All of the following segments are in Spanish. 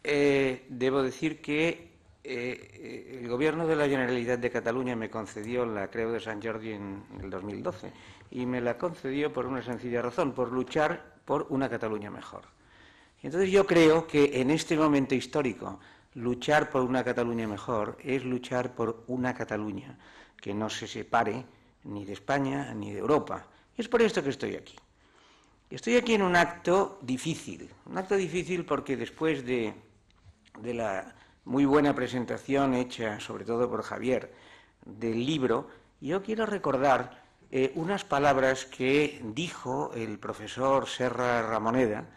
debo decir que el Gobierno de la Generalitat de Cataluña me concedió la Creu de Sant Jordi en el 2012 y me la concedió por una sencilla razón, por luchar por una Cataluña mejor. Y entonces yo creo que en este momento histórico luchar por una Cataluña mejor es luchar por una Cataluña que no se separe ni de España ni de Europa. Y es por esto que estoy aquí. Estoy aquí en un acto difícil porque después de la muy buena presentación hecha, sobre todo por Javier, del libro, yo quiero recordar unas palabras que dijo el profesor Serra Ramoneda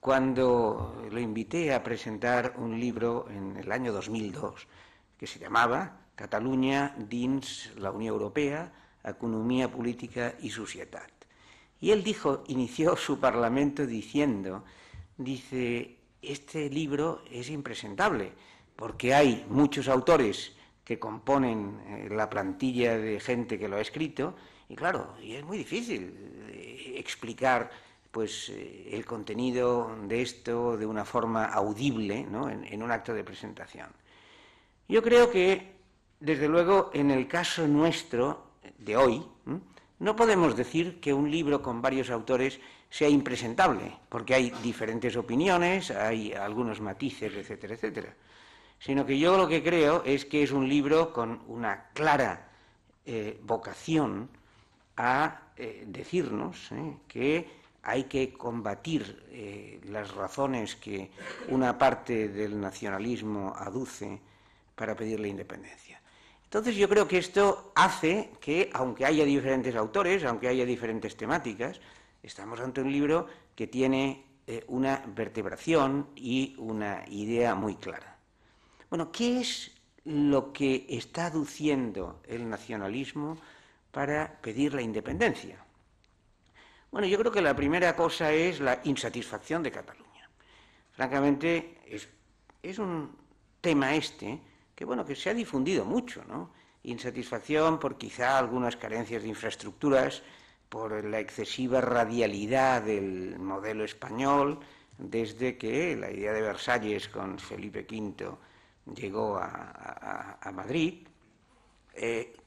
cuando lo invité a presentar un libro en el año 2002, que se llamaba Catalunya dins la Unió Europea, Economia Política y Societat. Y él inició su parlamento diciendo, este libro es impresentable, porque hay muchos autores que componen la plantilla de gente que lo ha escrito, y claro, y es muy difícil explicar el contenido de esto de una forma audible, ¿no?, en un acto de presentación. Yo creo que, desde luego, en el caso nuestro de hoy, no podemos decir que un libro con varios autores sea impresentable, porque hay diferentes opiniones, hay algunos matices, etcétera, etcétera. Sino que yo lo que creo es que es un libro con una clara vocación a decirnos que hay que combatir las razones que una parte del nacionalismo aduce para pedir la independencia. Entonces yo creo que esto hace que, aunque haya diferentes autores, aunque haya diferentes temáticas, estamos ante un libro que tiene una vertebración y una idea muy clara. Bueno, ¿qué es lo que está aduciendo el nacionalismo para pedir la independencia? Bueno, yo creo que la primera cosa es la insatisfacción de Cataluña. Francamente, es un tema que se ha difundido mucho, ¿no? Insatisfacción por quizá algunas carencias de infraestructuras, por la excesiva radialidad del modelo español, desde que la idea de Versalles con Felipe V llegó a Madrid,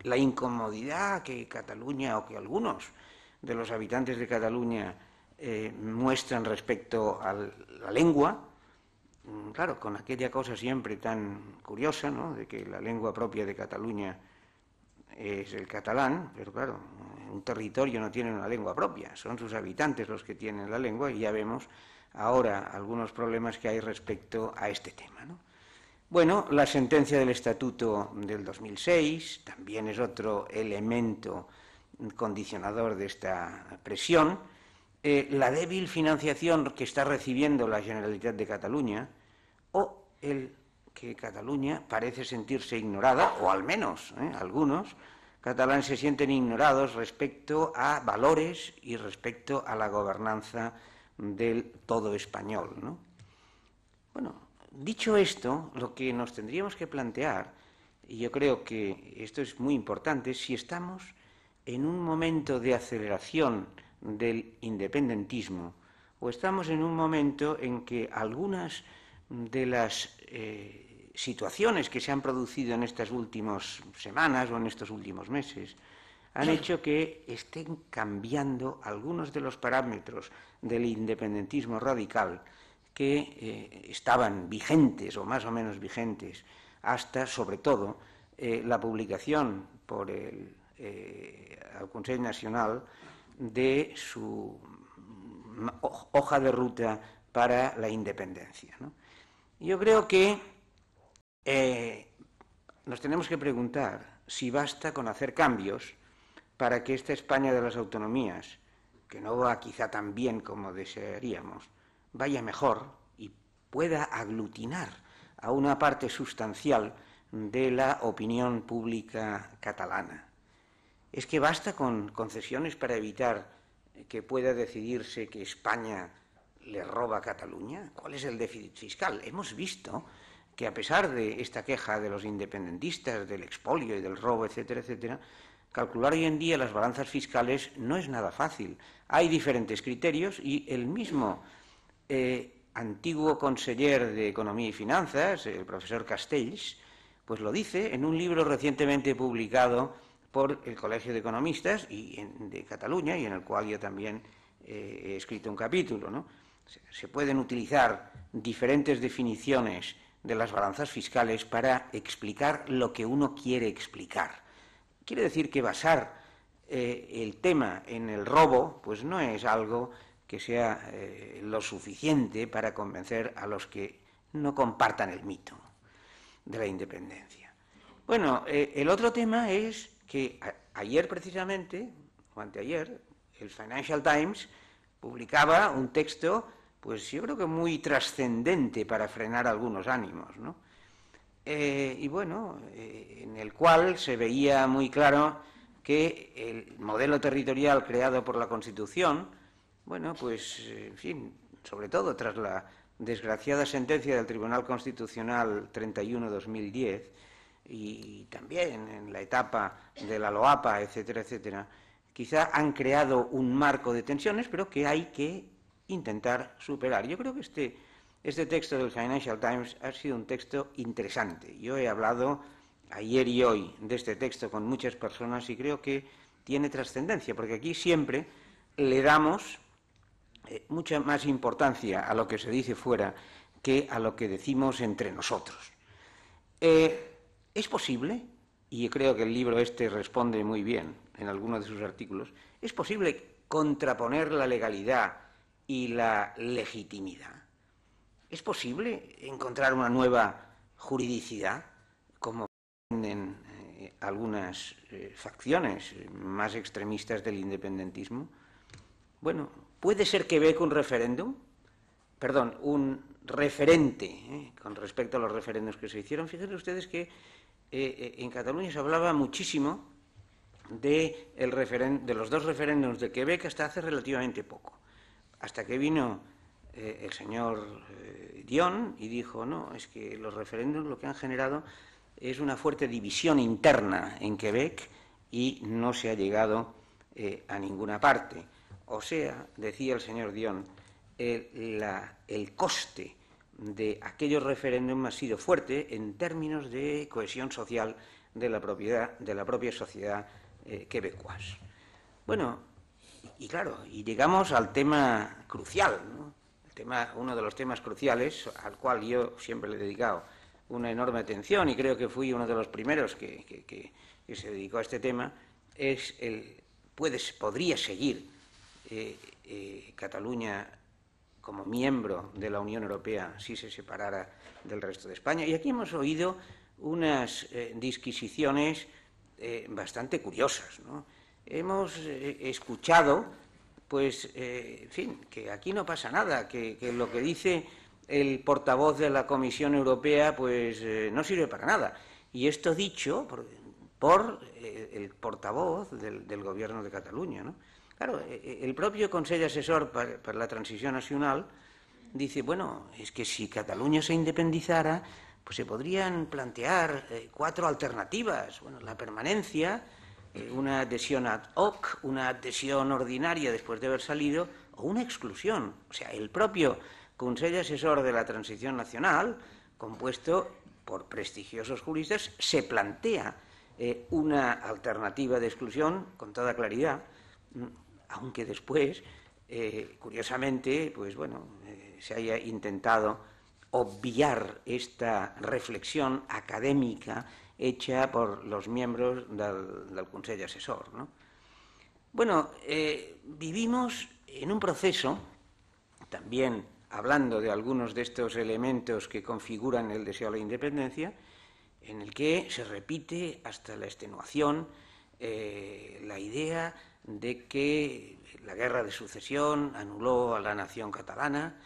la incomodidad que Cataluña o que algunos de los habitantes de Cataluña muestran respecto a la lengua, claro, con aquella cosa siempre tan curiosa, ¿no?, de que la lengua propia de Cataluña es el catalán, pero claro, un territorio no tiene una lengua propia, son sus habitantes los que tienen la lengua, y ya vemos ahora algunos problemas que hay respecto a este tema, ¿no? Bueno, la sentencia del Estatuto del 2006 también es otro elemento condicionador de esta presión. La débil financiación que está recibiendo la Generalitat de Cataluña, o el que Cataluña parece sentirse ignorada, o al menos algunos catalanes se sienten ignorados respecto a valores y respecto a la gobernanza del todo español, ¿no? Bueno, dicho esto, lo que nos tendríamos que plantear, y yo creo que esto es muy importante, si estamos en un momento de aceleración del independentismo o estamos en un momento en que algunas de las situaciones que se han producido en estas últimas semanas o en estos últimos meses han hecho que estén cambiando algunos de los parámetros del independentismo radical que estaban vigentes o más o menos vigentes hasta, sobre todo, la publicación por el Consell Nacional de su hoja de ruta para la independencia, ¿no? Yo creo que nos tenemos que preguntar si basta con hacer cambios para que esta España de las autonomías, que no va quizá tan bien como desearíamos, vaya mejor y pueda aglutinar a una parte sustancial de la opinión pública catalana. ¿Es que basta con concesiones para evitar que pueda decidirse que España le roba a Cataluña? ¿Cuál es el déficit fiscal? Hemos visto que, a pesar de esta queja de los independentistas del expolio y del robo, etcétera, etcétera, calcular hoy en día las balanzas fiscales no es nada fácil. Hay diferentes criterios y el mismo antiguo conseller de Economía y Finanzas, el profesor Castells, pues lo dice en un libro recientemente publicado por el Colegio de Economistas de Cataluña, y en el cual yo también he escrito un capítulo, ¿no? Se pueden utilizar diferentes definiciones de las balanzas fiscales para explicar lo que uno quiere explicar. Quiere decir que basar el tema en el robo, pues no es algo que sea lo suficiente para convencer a los que no compartan el mito de la independencia. Bueno, el otro tema es que ayer precisamente, o anteayer, el Financial Times publicaba un texto, pues yo creo que muy trascendente para frenar algunos ánimos, ¿no? Y bueno, en el cual se veía muy claro que el modelo territorial creado por la Constitución, bueno, pues, en fin, sobre todo tras la desgraciada sentencia del Tribunal Constitucional 31/2010, y también en la etapa de la LOAPA, etcétera, etcétera, quizá han creado un marco de tensiones, pero que hay que intentar superar. Yo creo que este texto del Financial Times ha sido un texto interesante. Yo he hablado ayer y hoy de este texto con muchas personas y creo que tiene trascendencia, porque aquí siempre le damos mucha más importancia a lo que se dice fuera que a lo que decimos entre nosotros. Es posible, y creo que el libro este responde muy bien en algunos de sus artículos, es posible contraponer la legalidad y la legitimidad. ¿Es posible encontrar una nueva juridicidad, como pretenden algunas facciones más extremistas del independentismo? Bueno, ¿puede ser que Quebec un referente con respecto a los referendos que se hicieron? Fíjense ustedes que en Cataluña se hablaba muchísimo de los dos referéndums de Quebec hasta hace relativamente poco, hasta que vino el señor Dion y dijo, no, es que los referéndums lo que han generado es una fuerte división interna en Quebec y no se ha llegado a ninguna parte. O sea, decía el señor Dion, el coste de aquellos referéndums ha sido fuerte en términos de cohesión social de la propia sociedad quebecuas. Bueno, y claro, y llegamos al tema crucial, ¿no? Uno de los temas cruciales, al cual yo siempre le he dedicado una enorme atención y creo que fui uno de los primeros que se dedicó a este tema, es podría seguir Cataluña como miembro de la Unión Europea si se separara del resto de España. Y aquí hemos oído unas disquisiciones bastante curiosas, ¿no? Hemos escuchado, pues, en fin, que aquí no pasa nada, que lo que dice el portavoz de la Comisión Europea, pues, no sirve para nada. Y esto dicho por el portavoz del Gobierno de Cataluña, ¿no? Claro, el propio Consell Assessor para la Transición Nacional dice, bueno, es que si Cataluña se independizara, pues se podrían plantear 4 alternativas. Bueno, la permanencia, una adhesión ad hoc, una adhesión ordinaria después de haber salido, o una exclusión. O sea, el propio Consell Assessor de la Transición Nacional, compuesto por prestigiosos juristas, se plantea una alternativa de exclusión con toda claridad, aunque después, curiosamente, pues bueno, se haya intentado obviar esta reflexión académica hecha por los miembros del Consell Assessor, ¿no? Bueno, vivimos en un proceso, también hablando de algunos de estos elementos que configuran el deseo de la independencia, en el que se repite hasta la extenuación la idea de que la guerra de sucesión anuló a la nación catalana.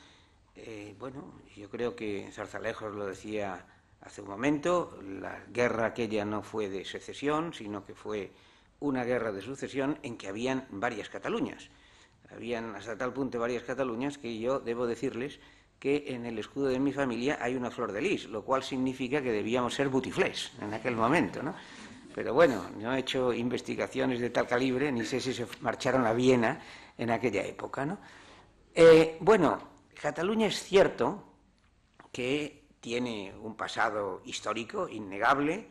Bueno, yo creo que Zarzalejos lo decía hace un momento, la guerra aquella no fue de secesión, sino que fue una guerra de sucesión en que habían varias Cataluñas. Habían hasta tal punto varias Cataluñas que yo debo decirles que en el escudo de mi familia hay una flor de lis, lo cual significa que debíamos ser butiflés en aquel momento, ¿no? Pero bueno, no he hecho investigaciones de tal calibre, ni sé si se marcharon a Viena en aquella época, ¿no? Bueno, Cataluña es cierto que tiene un pasado histórico innegable,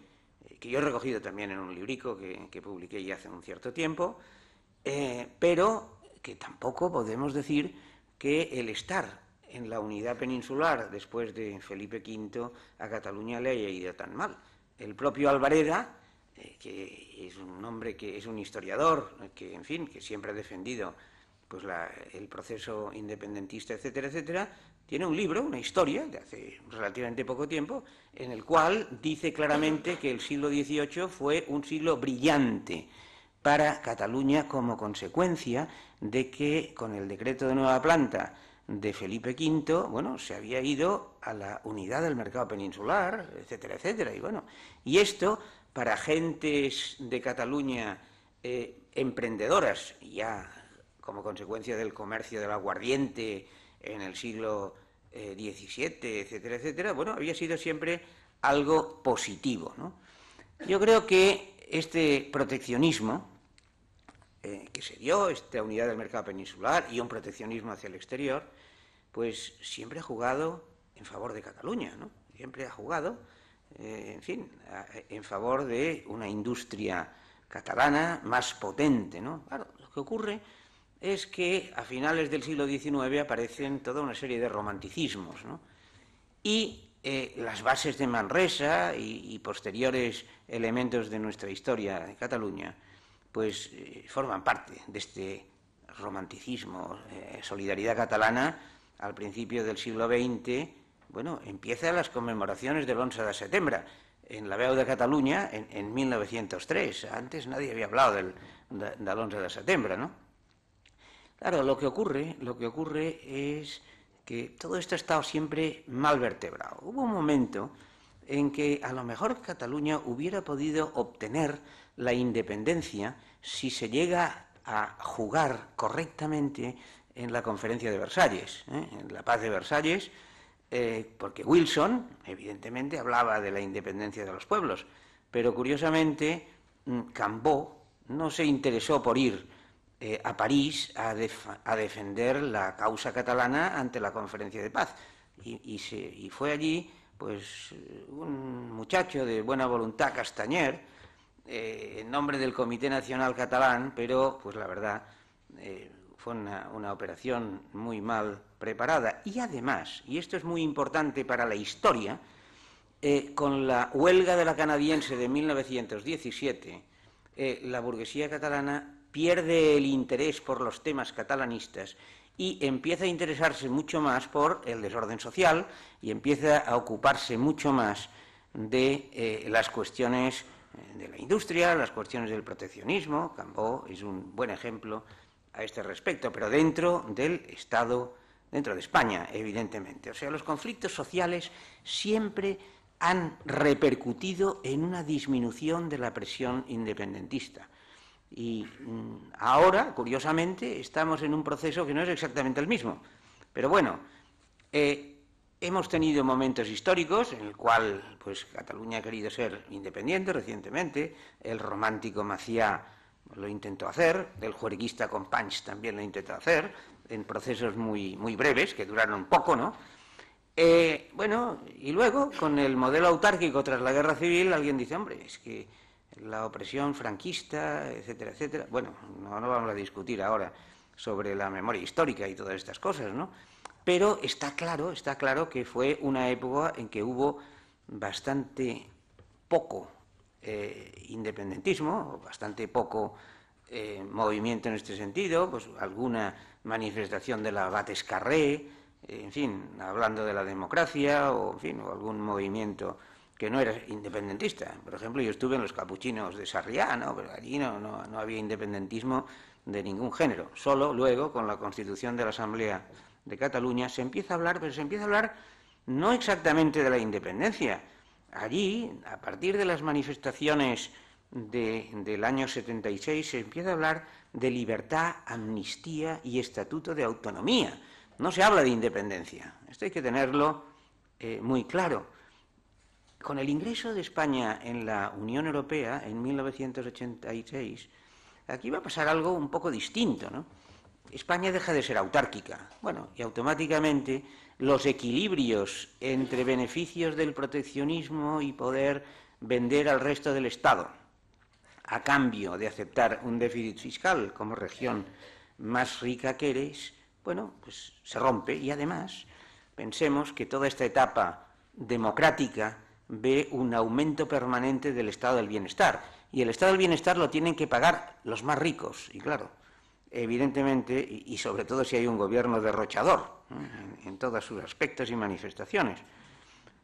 que yo he recogido también en un librico que publiqué ya hace un cierto tiempo, pero que tampoco podemos decir que el estar en la unidad peninsular después de Felipe V a Cataluña le haya ido tan mal. El propio Albareda, que es un hombre que es un historiador, que en fin, que siempre ha defendido pues el proceso independentista, etcétera, etcétera, tiene un libro, una historia de hace relativamente poco tiempo, en el cual dice claramente que el siglo XVIII fue un siglo brillante para Cataluña como consecuencia de que con el decreto de nueva planta de Felipe V, bueno, se había ido a la unidad del mercado peninsular, etcétera, etcétera. Y bueno, y esto para gentes de Cataluña emprendedoras, ya como consecuencia del comercio del aguardiente en el siglo XVII, etcétera, etcétera, bueno, había sido siempre algo positivo, ¿no? Yo creo que este proteccionismo que se dio, esta unidad del mercado peninsular y un proteccionismo hacia el exterior, pues siempre ha jugado en favor de Cataluña, ¿no? Siempre ha jugado, en fin, en favor de una industria catalana más potente, ¿no? Claro, lo que ocurre es que a finales del siglo XIX aparecen toda una serie de romanticismos, ¿no? Y las bases de Manresa y posteriores elementos de nuestra historia de Cataluña, pues forman parte de este romanticismo. Solidaridad catalana, al principio del siglo XX, bueno, empieza las conmemoraciones del 11 de setembre, en la Veu de Cataluña, en 1903. Antes nadie había hablado del 11 de setembre, ¿no? Claro, lo que ocurre es que todo esto ha estado siempre mal vertebrado. Hubo un momento en que a lo mejor Cataluña hubiera podido obtener la independencia si se llega a jugar correctamente en la Conferencia de Versalles, en la Paz de Versalles, porque Wilson, evidentemente, hablaba de la independencia de los pueblos, pero curiosamente Cambó no se interesó por ir a París a defender la causa catalana ante la Conferencia de Paz. Y fue allí pues un muchacho de buena voluntad, Castañer, en nombre del Comité Nacional Catalán, pero pues la verdad fue una operación muy mal preparada. Y además, y esto es muy importante para la historia, con la huelga de la canadiense de 1917, la burguesía catalana pierde el interés por los temas catalanistas y empieza a interesarse mucho más por el desorden social y empieza a ocuparse mucho más de las cuestiones de la industria, las cuestiones del proteccionismo. Cambó es un buen ejemplo a este respecto, pero dentro del Estado, dentro de España, evidentemente. O sea, los conflictos sociales siempre han repercutido en una disminución de la presión independentista. Y ahora, curiosamente, estamos en un proceso que no es exactamente el mismo. Pero bueno, hemos tenido momentos históricos en el cual pues, Cataluña ha querido ser independiente recientemente, el romántico Macià lo intentó hacer, el juerguista Companys también lo intentó hacer, en procesos muy, muy breves, que duraron poco, ¿no? Bueno, y luego, con el modelo autárquico tras la Guerra Civil, alguien dice, hombre, es que la opresión franquista, etcétera, etcétera. Bueno, no vamos a discutir ahora sobre la memoria histórica y todas estas cosas, ¿no? Pero está claro que fue una época en que hubo bastante poco independentismo, bastante poco movimiento en este sentido, pues alguna manifestación de la Batescarré, en fin, hablando de la democracia, o en fin, o algún movimiento que no era independentista. Por ejemplo, yo estuve en los capuchinos de Sarriá, ¿no? Pero allí no había independentismo de ningún género. Solo luego, con la constitución de la Asamblea de Cataluña, se empieza a hablar, pero se empieza a hablar no exactamente de la independencia. Allí, a partir de las manifestaciones del año 76, se empieza a hablar de libertad, amnistía y estatuto de autonomía. No se habla de independencia. Esto hay que tenerlo muy claro. Con el ingreso de España en la Unión Europea en 1986, aquí va a pasar algo un poco distinto, ¿no? España deja de ser autárquica. Bueno, y automáticamente los equilibrios entre beneficios del proteccionismo y poder vender al resto del Estado a cambio de aceptar un déficit fiscal como región más rica que eres, bueno, pues se rompe. Y además pensemos que toda esta etapa democrática ve un aumento permanente del estado del bienestar, y el estado del bienestar lo tienen que pagar los más ricos, y claro, evidentemente, y sobre todo si hay un gobierno derrochador, en todos sus aspectos y manifestaciones.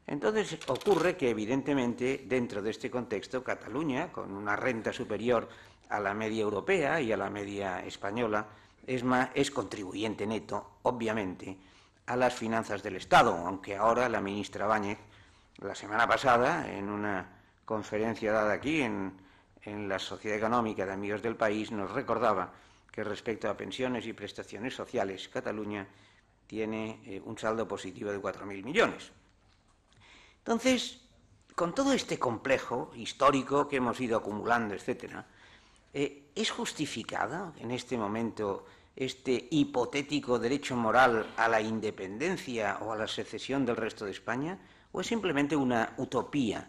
Entonces ocurre que evidentemente dentro de este contexto Cataluña, con una renta superior a la media europea y a la media española, es contribuyente neto, obviamente, a las finanzas del Estado, aunque ahora la ministra Báñez, la semana pasada, en una conferencia dada aquí en la Sociedad Económica de Amigos del País, nos recordaba que respecto a pensiones y prestaciones sociales, Cataluña tiene un saldo positivo de 4.000 millones. Entonces, con todo este complejo histórico que hemos ido acumulando, etcétera, ¿es justificado en este momento este hipotético derecho moral a la independencia o a la secesión del resto de España? ¿O es simplemente una utopía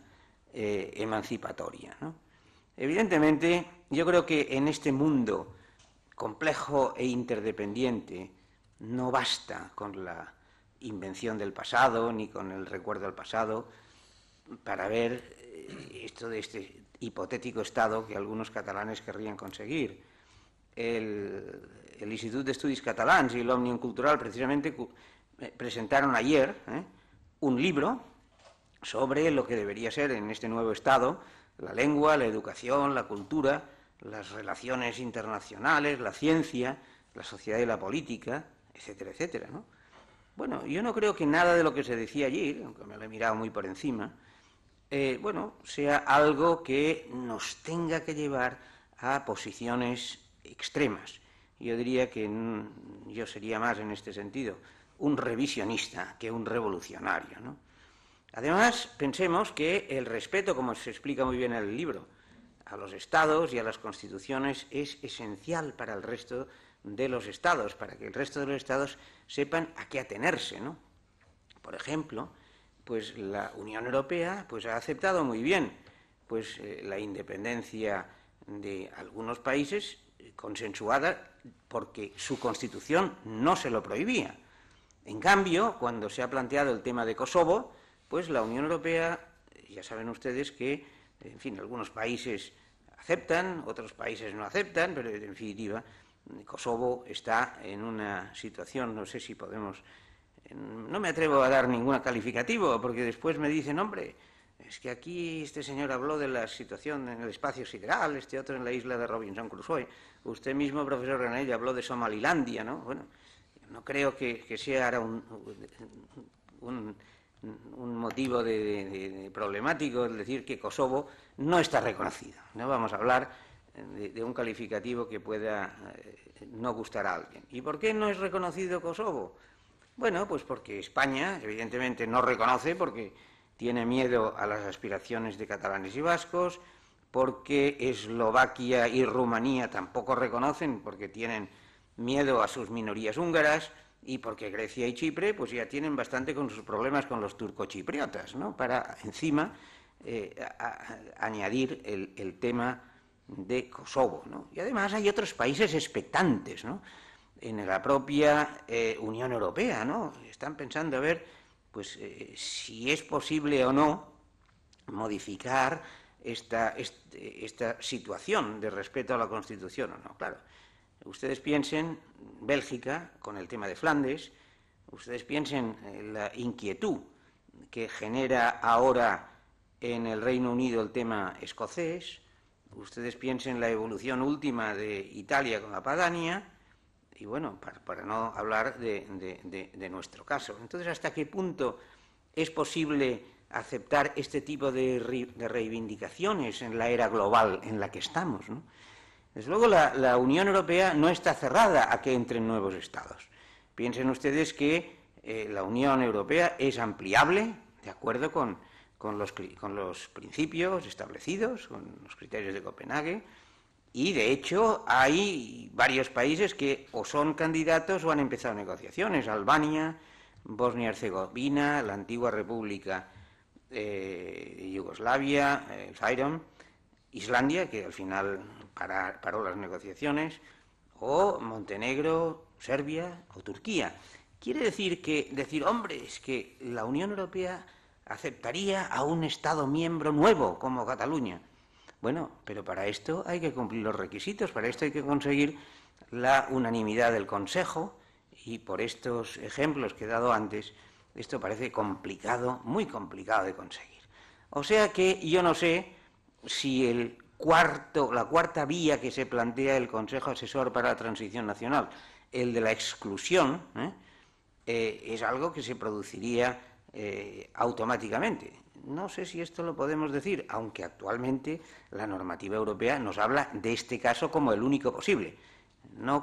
emancipatoria, ¿no? Evidentemente, yo creo que en este mundo complejo e interdependiente no basta con la invención del pasado ni con el recuerdo del pasado para ver esto de este hipotético Estado que algunos catalanes querrían conseguir. El Institut d'Estudis Catalans y el Òmnium Cultural precisamente presentaron ayer un libro sobre lo que debería ser en este nuevo Estado la lengua, la educación, la cultura, las relaciones internacionales, la ciencia, la sociedad y la política, etcétera, etcétera, ¿no? Bueno, yo no creo que nada de lo que se decía allí, aunque me lo he mirado muy por encima, sea algo que nos tenga que llevar a posiciones extremas. Yo diría que yo sería más en este sentido un revisionista que un revolucionario, ¿no? Además, pensemos que el respeto, como se explica muy bien en el libro, a los estados y a las constituciones es esencial para el resto de los estados, para que el resto de los estados sepan a qué atenerse, ¿no? Por ejemplo, pues la Unión Europea pues ha aceptado muy bien pues la independencia de algunos países consensuada porque su Constitución no se lo prohibía. En cambio, cuando se ha planteado el tema de Kosovo, pues la Unión Europea, ya saben ustedes que, en fin, algunos países aceptan, otros países no aceptan, pero en definitiva, Kosovo está en una situación, no sé si podemos, no me atrevo a dar ningún calificativo, porque después me dicen, hombre, es que aquí este señor habló de la situación en el espacio sideral, este otro en la isla de Robinson Crusoe, usted mismo, profesor Granell, habló de Somalilandia, ¿no? Bueno, no creo que sea ahora un motivo de problemático es decir que Kosovo no está reconocido. No vamos a hablar de un calificativo que pueda no gustar a alguien. ¿Y por qué no es reconocido Kosovo? Bueno, pues porque España, evidentemente, no reconoce porque tiene miedo a las aspiraciones de catalanes y vascos, porque Eslovaquia y Rumanía tampoco reconocen porque tienen miedo a sus minorías húngaras, y porque Grecia y Chipre pues ya tienen bastante con sus problemas con los turcochipriotas, ¿no? Para encima añadir el tema de Kosovo, ¿no? Y además hay otros países expectantes, ¿no? En la propia Unión Europea, ¿no? Están pensando a ver pues si es posible o no modificar esta situación de respeto a la Constitución o no. Claro, ustedes piensen Bélgica con el tema de Flandes, ustedes piensen en la inquietud que genera ahora en el Reino Unido el tema escocés, ustedes piensen la evolución última de Italia con la Padania, y bueno, para no hablar de nuestro caso. Entonces, ¿hasta qué punto es posible aceptar este tipo de reivindicaciones en la era global en la que estamos, ¿no? Desde luego, la Unión Europea no está cerrada a que entren nuevos estados. Piensen ustedes que la Unión Europea es ampliable, de acuerdo con los principios establecidos, con los criterios de Copenhague, Y de hecho hay varios países que o son candidatos o han empezado negociaciones. Albania, Bosnia-Herzegovina, la antigua República Yugoslavia, Fyrom, Islandia, que al final paró las negociaciones, o Montenegro, Serbia o Turquía. Quiere decir hombre, es que la Unión Europea aceptaría a un Estado miembro nuevo como Cataluña. Bueno, pero para esto hay que cumplir los requisitos, para esto hay que conseguir la unanimidad del Consejo, y por estos ejemplos que he dado antes, esto parece complicado, muy complicado de conseguir. O sea que yo no sé si la cuarta vía que se plantea el Consejo Asesor para la Transición Nacional, el de la exclusión, es algo que se produciría automáticamente. No sé si esto lo podemos decir, aunque actualmente la normativa europea nos habla de este caso como el único posible. No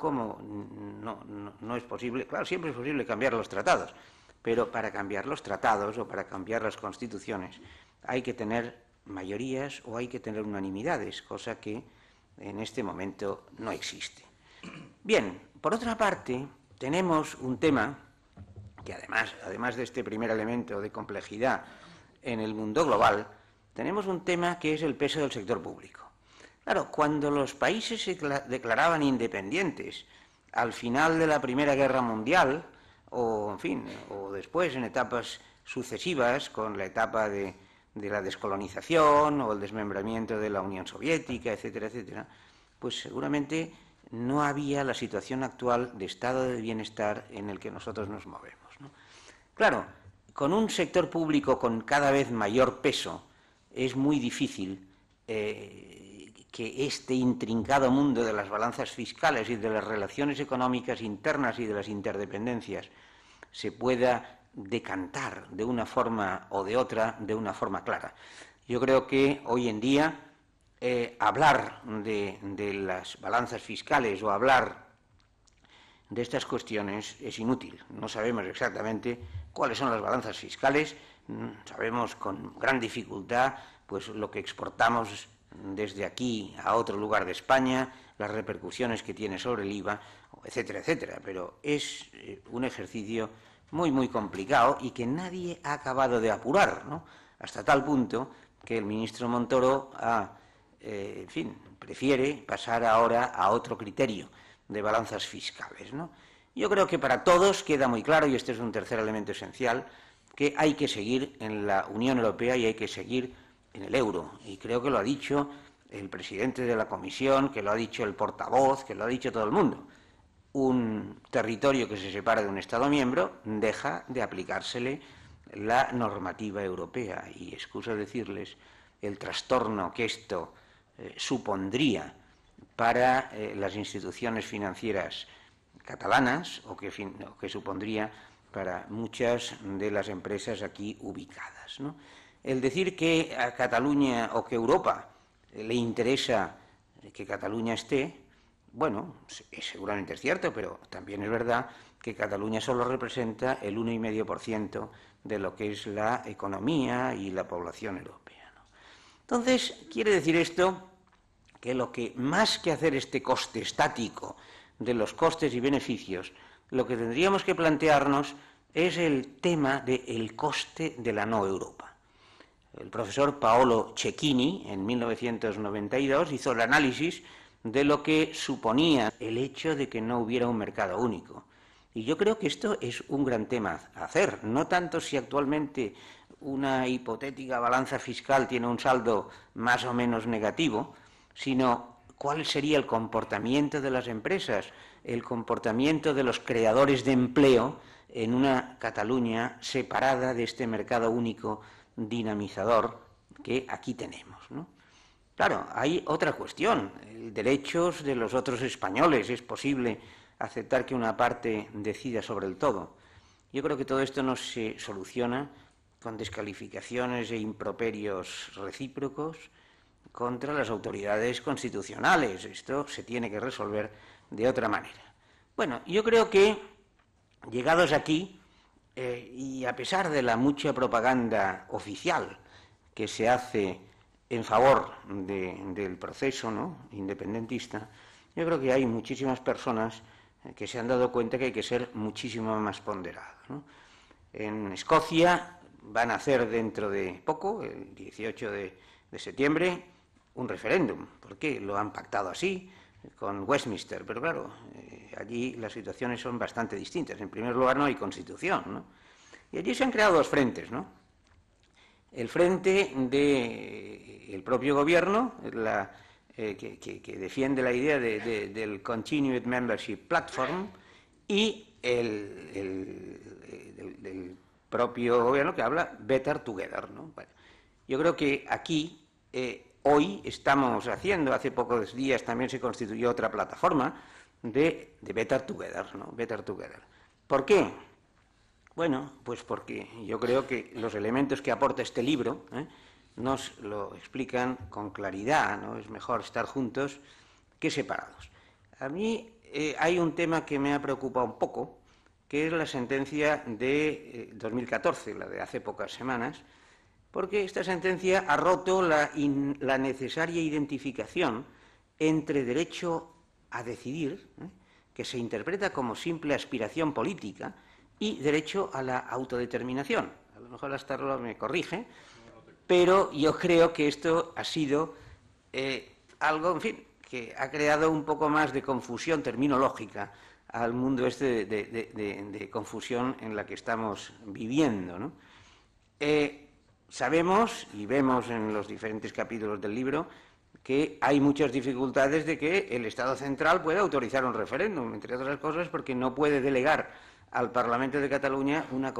es posible, claro, siempre es posible cambiar los tratados, pero para cambiar los tratados o para cambiar las constituciones hay que tener mayorías o hay que tener unanimidades, cosa que en este momento no existe. Bien, por otra parte, tenemos un tema que además de este primer elemento de complejidad en el mundo global, tenemos un tema que es el peso del sector público. Claro, cuando los países se declaraban independientes al final de la Primera Guerra Mundial, o después en etapas sucesivas, con la etapa de la descolonización o el desmembramiento de la Unión Soviética, etcétera, etcétera, pues seguramente no había la situación actual de estado de bienestar en el que nosotros nos movemos, ¿no? Claro, con un sector público con cada vez mayor peso, es muy difícil que este intrincado mundo de las balanzas fiscales y de las relaciones económicas internas y de las interdependencias se pueda decantar de una forma o de otra, de una forma clara. Yo creo que hoy en día hablar de las balanzas fiscales o hablar de estas cuestiones es inútil. No sabemos exactamente cuáles son las balanzas fiscales, sabemos con gran dificultad pues lo que exportamos desde aquí a otro lugar de España, las repercusiones que tiene sobre el IVA, etcétera, etcétera, pero es un ejercicio muy, muy complicado y que nadie ha acabado de apurar, ¿no? Hasta tal punto que el ministro Montoro prefiere pasar ahora a otro criterio de balanzas fiscales, ¿no? Yo creo que para todos queda muy claro, y este es un tercer elemento esencial, que hay que seguir en la Unión Europea y hay que seguir en el euro. Y creo que lo ha dicho el presidente de la Comisión, que lo ha dicho el portavoz, que lo ha dicho todo el mundo. Un territorio que se separa de un Estado miembro deja de aplicársele la normativa europea. Y excuso decirles el trastorno que esto supondría para las instituciones financieras catalanas o que supondría para muchas de las empresas aquí ubicadas, ¿no? El decir que a Cataluña o que a Europa le interesa que Cataluña esté, bueno, seguramente es cierto, pero también es verdad que Cataluña solo representa el 1,5% de lo que es la economía y la población europea, ¿no? Entonces, quiere decir esto que lo que más que hacer este coste estático de los costes y beneficios, lo que tendríamos que plantearnos es el tema del coste de la no Europa. El profesor Paolo Cecchini, en 1992, hizo el análisis de lo que suponía el hecho de que no hubiera un mercado único. Y yo creo que esto es un gran tema a hacer, no tanto si actualmente una hipotética balanza fiscal tiene un saldo más o menos negativo, sino cuál sería el comportamiento de las empresas, el comportamiento de los creadores de empleo en una Cataluña separada de este mercado único dinamizador que aquí tenemos, ¿no? Claro, hay otra cuestión, derechos de los otros españoles. ¿Es posible aceptar que una parte decida sobre el todo? Yo creo que todo esto no se soluciona con descalificaciones e improperios recíprocos contra las autoridades constitucionales. Esto se tiene que resolver de otra manera. Bueno, yo creo que, llegados aquí, y a pesar de la mucha propaganda oficial que se hace en favor del proceso, ¿no?, independentista, yo creo que hay muchísimas personas que se han dado cuenta que hay que ser muchísimo más ponderados, ¿no? En Escocia van a hacer dentro de poco, el 18 de septiembre, un referéndum. ¿Por qué? Lo han pactado así, con Westminster, pero claro, allí las situaciones son bastante distintas. En primer lugar, no hay constitución, ¿no? Y allí se han creado dos frentes, ¿no? El frente del propio gobierno, que defiende la idea del Continued Membership Platform, y el propio gobierno que habla Better Together, ¿no? Bueno, yo creo que aquí, hoy estamos haciendo, hace pocos días también se constituyó otra plataforma de Better Together, ¿no? Better Together. ¿Por qué? Bueno, pues porque yo creo que los elementos que aporta este libro nos lo explican con claridad, ¿no? Es mejor estar juntos que separados. A mí hay un tema que me ha preocupado un poco, que es la sentencia de 2014, la de hace pocas semanas, porque esta sentencia ha roto la necesaria identificación entre derecho a decidir, que se interpreta como simple aspiración política, y derecho a la autodeterminación. A lo mejor hasta ahora me corrige, pero yo creo que esto ha sido algo, en fin, que ha creado un poco más de confusión terminológica al mundo este de confusión en la que estamos viviendo, ¿no? Sabemos y vemos en los diferentes capítulos del libro que hay muchas dificultades de que el Estado central pueda autorizar un referéndum, entre otras cosas porque no puede delegar al Parlamento de Cataluña una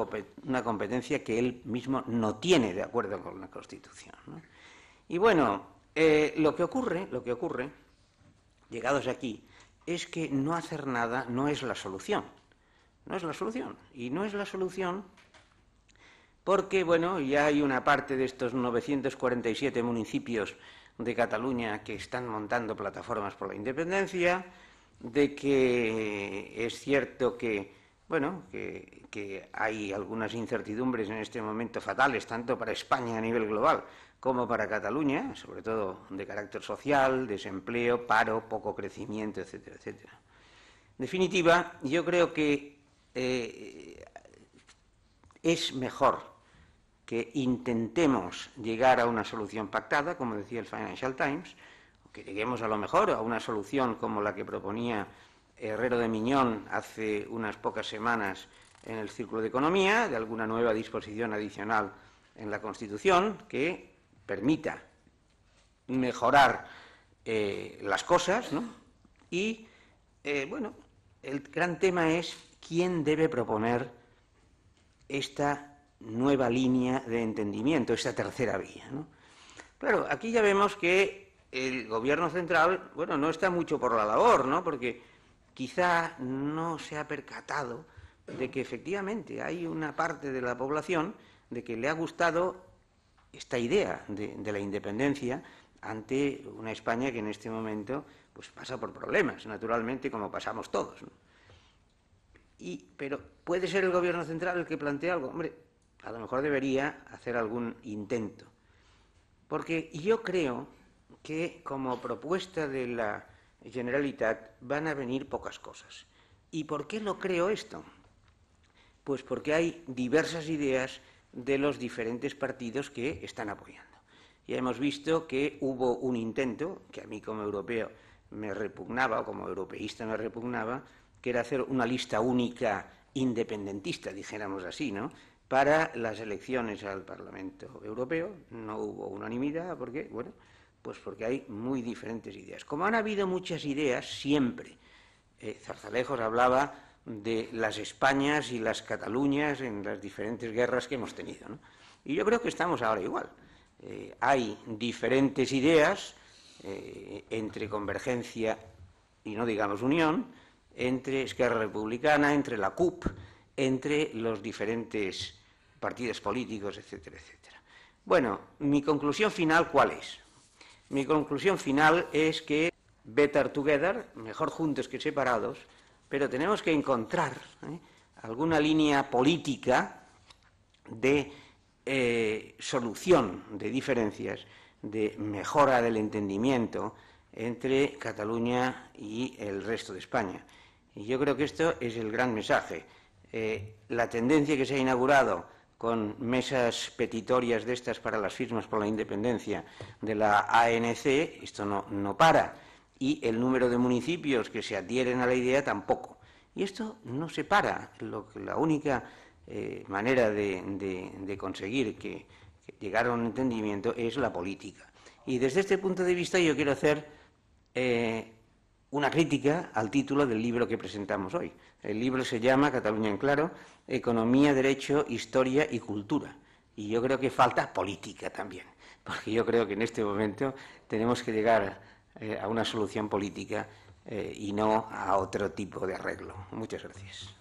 competencia que él mismo no tiene de acuerdo con la Constitución, ¿no? Y bueno, lo que ocurre, llegados aquí, es que no hacer nada no es la solución. No es la solución. Y no es la solución porque, bueno, ya hay una parte de estos 947 municipios de Cataluña que están montando plataformas por la independencia, de que es cierto que, bueno, que hay algunas incertidumbres en este momento fatales, tanto para España a nivel global como para Cataluña, sobre todo de carácter social, desempleo, paro, poco crecimiento, etcétera, etcétera. En definitiva, yo creo que es mejor que intentemos llegar a una solución pactada, como decía el Financial Times, o que lleguemos a lo mejor a una solución como la que proponía Herrero de Miñón hace unas pocas semanas en el Círculo de Economía, de alguna nueva disposición adicional en la Constitución que permita mejorar las cosas, ¿no? Y, bueno, el gran tema es quién debe proponer esta nueva línea de entendimiento, esta tercera vía, ¿no? Claro, aquí ya vemos que el Gobierno central, bueno, no está mucho por la labor, ¿no? Porque quizá no se ha percatado de que efectivamente hay una parte de la población de que le ha gustado esta idea de la independencia ante una España que en este momento pues pasa por problemas, naturalmente, como pasamos todos, ¿no? Pero ¿puede ser el Gobierno central el que plantee algo? Hombre, a lo mejor debería hacer algún intento, porque yo creo que como propuesta de la Generalitat van a venir pocas cosas. ¿Y por qué lo creo esto? Pues porque hay diversas ideas de los diferentes partidos que están apoyando. Ya hemos visto que hubo un intento, que a mí como europeo me repugnaba, o como europeísta me repugnaba, que era hacer una lista única independentista, dijéramos así, ¿no?, para las elecciones al Parlamento Europeo. No hubo unanimidad, ¿por qué? Bueno, pues porque hay muy diferentes ideas. Como han habido muchas ideas, siempre. Zarzalejos hablaba de las Españas y las Cataluñas en las diferentes guerras que hemos tenido, ¿no? Y yo creo que estamos ahora igual. Hay diferentes ideas entre convergencia y no digamos unión, entre Esquerra Republicana, entre la CUP, entre los diferentes partidos políticos, etcétera, etcétera. Bueno, mi conclusión final, ¿cuál es? Mi conclusión final es que better together, mejor juntos que separados, pero tenemos que encontrar alguna línea política de solución de diferencias de mejora del entendimiento entre Cataluña y el resto de España. Y yo creo que esto es el gran mensaje. La tendencia que se ha inaugurado con mesas petitorias de estas para las firmas por la independencia de la ANC, esto no para. Y el número de municipios que se adhieren a la idea tampoco. Y esto no se para. La única manera de conseguir que llegar a un entendimiento es la política. Y desde este punto de vista yo quiero hacer una crítica al título del libro que presentamos hoy. El libro se llama, Cataluña en claro, Economía, Derecho, Historia y Cultura. Y yo creo que falta política también, porque yo creo que en este momento tenemos que llegar a una solución política y no a otro tipo de arreglo. Muchas gracias.